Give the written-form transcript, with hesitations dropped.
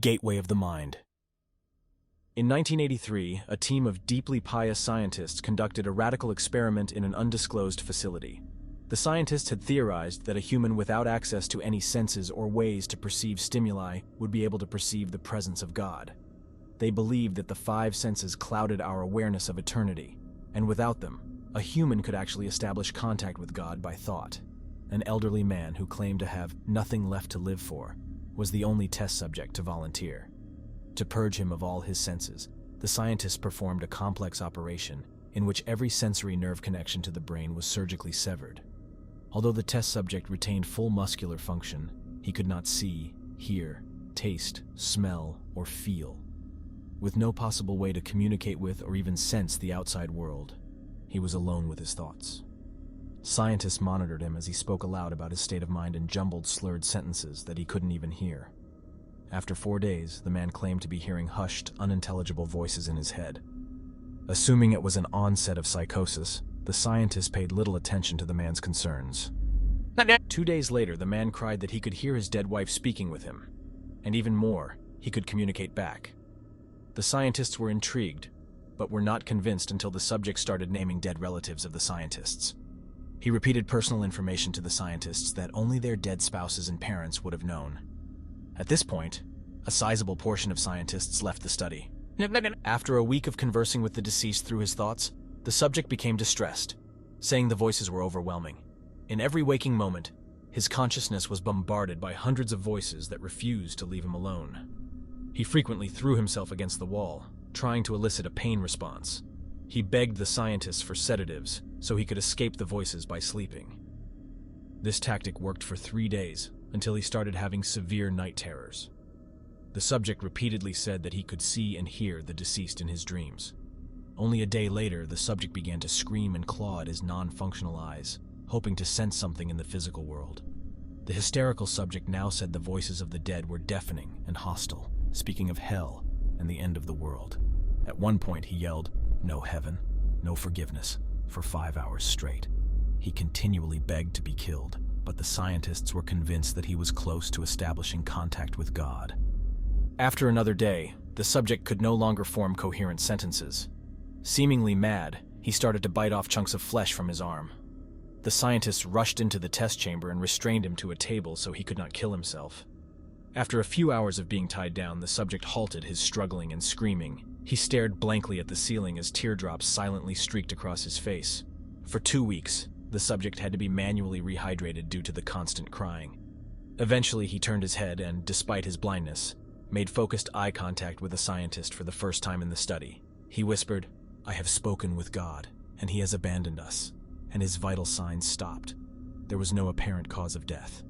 gateway of the mind. In 1983, a team of deeply pious scientists conducted a radical experiment in an undisclosed facility. The scientists had theorized that a human without access to any senses or ways to perceive stimuli would be able to perceive the presence of God. They believed that the five senses clouded our awareness of eternity, and without them, a human could actually establish contact with God by thought. An elderly man who claimed to have nothing left to live for was the only test subject to volunteer. To purge him of all his senses, the scientists performed a complex operation in which every sensory nerve connection to the brain was surgically severed. Although the test subject retained full muscular function, he could not see, hear, taste, smell, or feel. With no possible way to communicate with or even sense the outside world, he was alone with his thoughts. Scientists monitored him as he spoke aloud about his state of mind in jumbled, slurred sentences that he couldn't even hear. After 4 days, the man claimed to be hearing hushed, unintelligible voices in his head. Assuming it was an onset of psychosis, the scientists paid little attention to the man's concerns. 2 days later, the man cried that he could hear his dead wife speaking with him, and even more, he could communicate back. The scientists were intrigued, but were not convinced until the subject started naming dead relatives of the scientists. He repeated personal information to the scientists that only their dead spouses and parents would have known. At this point, a sizable portion of scientists left the study. After a week of conversing with the deceased through his thoughts, the subject became distressed, saying the voices were overwhelming. In every waking moment, his consciousness was bombarded by hundreds of voices that refused to leave him alone. He frequently threw himself against the wall, trying to elicit a pain response. He begged the scientists for sedatives so he could escape the voices by sleeping. This tactic worked for 3 days, until he started having severe night terrors. The subject repeatedly said that he could see and hear the deceased in his dreams. Only a day later, the subject began to scream and claw at his non-functional eyes, hoping to sense something in the physical world. The hysterical subject now said the voices of the dead were deafening and hostile, speaking of hell and the end of the world. At one point, he yelled, "No heaven, no forgiveness," for 5 hours straight. He continually begged to be killed, but the scientists were convinced that he was close to establishing contact with God. After another day, the subject could no longer form coherent sentences. Seemingly mad, he started to bite off chunks of flesh from his arm. The scientists rushed into the test chamber and restrained him to a table so he could not kill himself. After a few hours of being tied down, the subject halted his struggling and screaming. He stared blankly at the ceiling as teardrops silently streaked across his face. For 2 weeks, the subject had to be manually rehydrated due to the constant crying. Eventually, he turned his head and, despite his blindness, made focused eye contact with a scientist for the first time in the study. He whispered, "I have spoken with God, and he has abandoned us," and his vital signs stopped. There was no apparent cause of death.